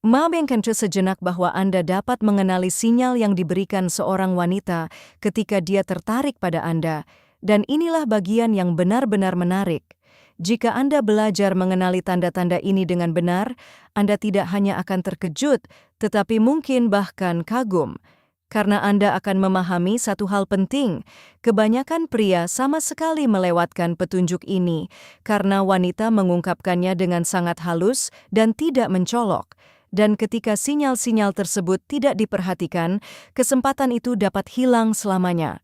Membayangkan sejenak bahwa Anda dapat mengenali sinyal yang diberikan seorang wanita ketika dia tertarik pada Anda, dan inilah bagian yang benar-benar menarik. Jika Anda belajar mengenali tanda-tanda ini dengan benar, Anda tidak hanya akan terkejut, tetapi mungkin bahkan kagum. Karena Anda akan memahami satu hal penting, kebanyakan pria sama sekali melewatkan petunjuk ini karena wanita mengungkapkannya dengan sangat halus dan tidak mencolok. Dan ketika sinyal-sinyal tersebut tidak diperhatikan, kesempatan itu dapat hilang selamanya.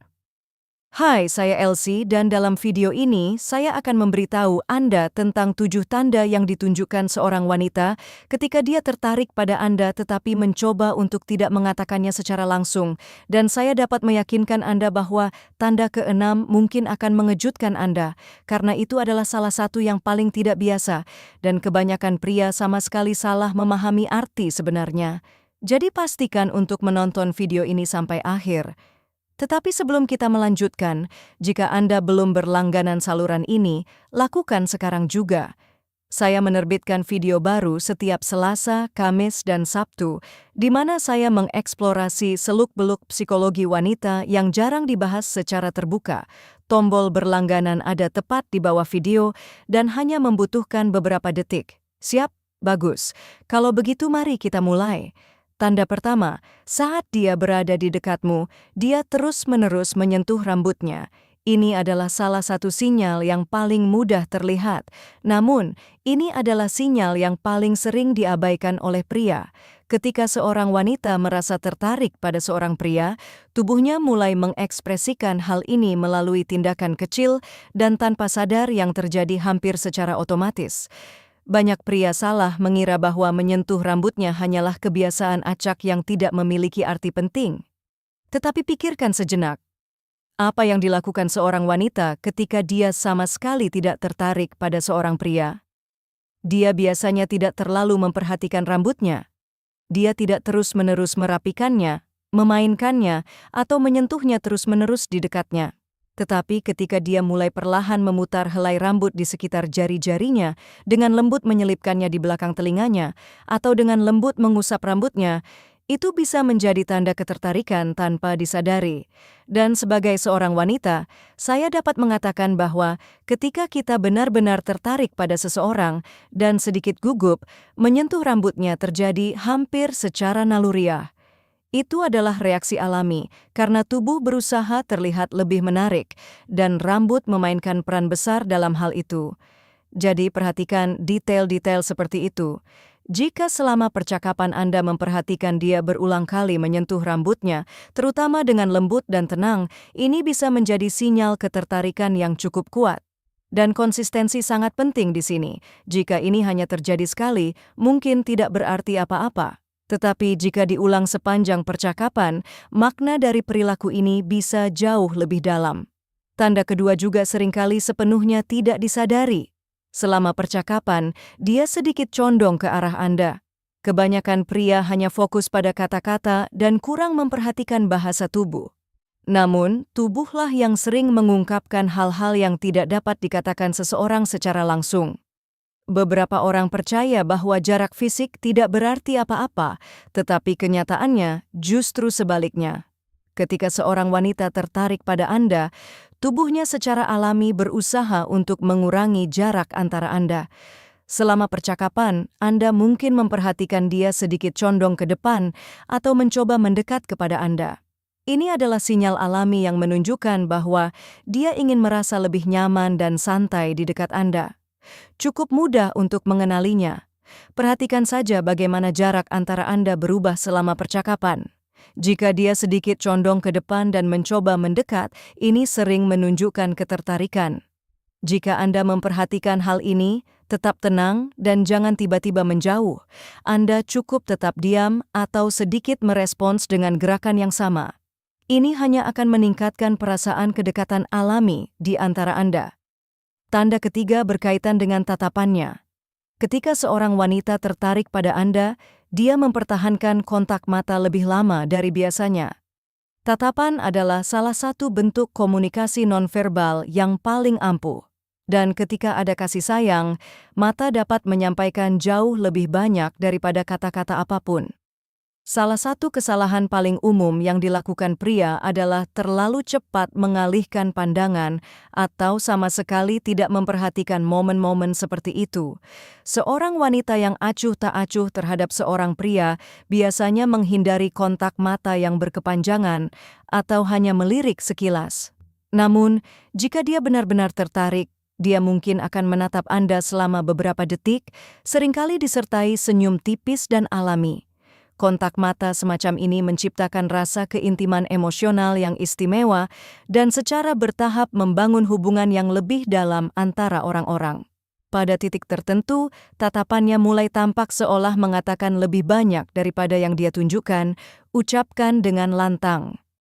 Hai, saya Elsie dan dalam video ini saya akan memberitahu Anda tentang 7 tanda yang ditunjukkan seorang wanita ketika dia tertarik pada Anda tetapi mencoba untuk tidak mengatakannya secara langsung. Dan saya dapat meyakinkan Anda bahwa tanda keenam mungkin akan mengejutkan Anda, karena itu adalah salah satu yang paling tidak biasa, dan kebanyakan pria sama sekali salah memahami arti sebenarnya. Jadi pastikan untuk menonton video ini sampai akhir. Tetapi sebelum kita melanjutkan, jika Anda belum berlangganan saluran ini, lakukan sekarang juga. Saya menerbitkan video baru setiap Selasa, Kamis, dan Sabtu, di mana saya mengeksplorasi seluk-beluk psikologi wanita yang jarang dibahas secara terbuka. Tombol berlangganan ada tepat di bawah video dan hanya membutuhkan beberapa detik. Siap? Bagus. Kalau begitu mari kita mulai. Tanda pertama, saat dia berada di dekatmu, dia terus-menerus menyentuh rambutnya. Ini adalah salah satu sinyal yang paling mudah terlihat. Namun, ini adalah sinyal yang paling sering diabaikan oleh pria. Ketika seorang wanita merasa tertarik pada seorang pria, tubuhnya mulai mengekspresikan hal ini melalui tindakan kecil dan tanpa sadar yang terjadi hampir secara otomatis. Banyak pria salah mengira bahwa menyentuh rambutnya hanyalah kebiasaan acak yang tidak memiliki arti penting. Tetapi pikirkan sejenak, apa yang dilakukan seorang wanita ketika dia sama sekali tidak tertarik pada seorang pria? Dia biasanya tidak terlalu memperhatikan rambutnya. Dia tidak terus-menerus merapikannya, memainkannya, atau menyentuhnya terus-menerus di dekatnya. Tetapi ketika dia mulai perlahan memutar helai rambut di sekitar jari-jarinya, dengan lembut menyelipkannya di belakang telinganya, atau dengan lembut mengusap rambutnya, itu bisa menjadi tanda ketertarikan tanpa disadari. Dan sebagai seorang wanita, saya dapat mengatakan bahwa ketika kita benar-benar tertarik pada seseorang dan sedikit gugup, menyentuh rambutnya terjadi hampir secara naluriah. Itu adalah reaksi alami, karena tubuh berusaha terlihat lebih menarik, dan rambut memainkan peran besar dalam hal itu. Jadi perhatikan detail-detail seperti itu. Jika selama percakapan Anda memperhatikan dia berulang kali menyentuh rambutnya, terutama dengan lembut dan tenang, ini bisa menjadi sinyal ketertarikan yang cukup kuat. Dan konsistensi sangat penting di sini. Jika ini hanya terjadi sekali, mungkin tidak berarti apa-apa. Tetapi jika diulang sepanjang percakapan, makna dari perilaku ini bisa jauh lebih dalam. Tanda kedua juga seringkali sepenuhnya tidak disadari. Selama percakapan, dia sedikit condong ke arah Anda. Kebanyakan pria hanya fokus pada kata-kata dan kurang memperhatikan bahasa tubuh. Namun, tubuhlah yang sering mengungkapkan hal-hal yang tidak dapat dikatakan seseorang secara langsung. Beberapa orang percaya bahwa jarak fisik tidak berarti apa-apa, tetapi kenyataannya justru sebaliknya. Ketika seorang wanita tertarik pada Anda, tubuhnya secara alami berusaha untuk mengurangi jarak antara Anda. Selama percakapan, Anda mungkin memperhatikan dia sedikit condong ke depan atau mencoba mendekat kepada Anda. Ini adalah sinyal alami yang menunjukkan bahwa dia ingin merasa lebih nyaman dan santai di dekat Anda. Cukup mudah untuk mengenalinya. Perhatikan saja bagaimana jarak antara Anda berubah selama percakapan. Jika dia sedikit condong ke depan dan mencoba mendekat, ini sering menunjukkan ketertarikan. Jika Anda memperhatikan hal ini, tetap tenang dan jangan tiba-tiba menjauh. Anda cukup tetap diam atau sedikit merespons dengan gerakan yang sama. Ini hanya akan meningkatkan perasaan kedekatan alami di antara Anda. Tanda ketiga berkaitan dengan tatapannya. Ketika seorang wanita tertarik pada Anda, dia mempertahankan kontak mata lebih lama dari biasanya. Tatapan adalah salah satu bentuk komunikasi nonverbal yang paling ampuh. Dan ketika ada kasih sayang, mata dapat menyampaikan jauh lebih banyak daripada kata-kata apapun. Salah satu kesalahan paling umum yang dilakukan pria adalah terlalu cepat mengalihkan pandangan atau sama sekali tidak memperhatikan momen-momen seperti itu. Seorang wanita yang acuh tak acuh terhadap seorang pria biasanya menghindari kontak mata yang berkepanjangan atau hanya melirik sekilas. Namun, jika dia benar-benar tertarik, dia mungkin akan menatap Anda selama beberapa detik, seringkali disertai senyum tipis dan alami. Kontak mata semacam ini menciptakan rasa keintiman emosional yang istimewa dan secara bertahap membangun hubungan yang lebih dalam antara orang-orang. Pada titik tertentu, tatapannya mulai tampak seolah mengatakan lebih banyak daripada yang dia tunjukkan, ucapkan dengan lantang.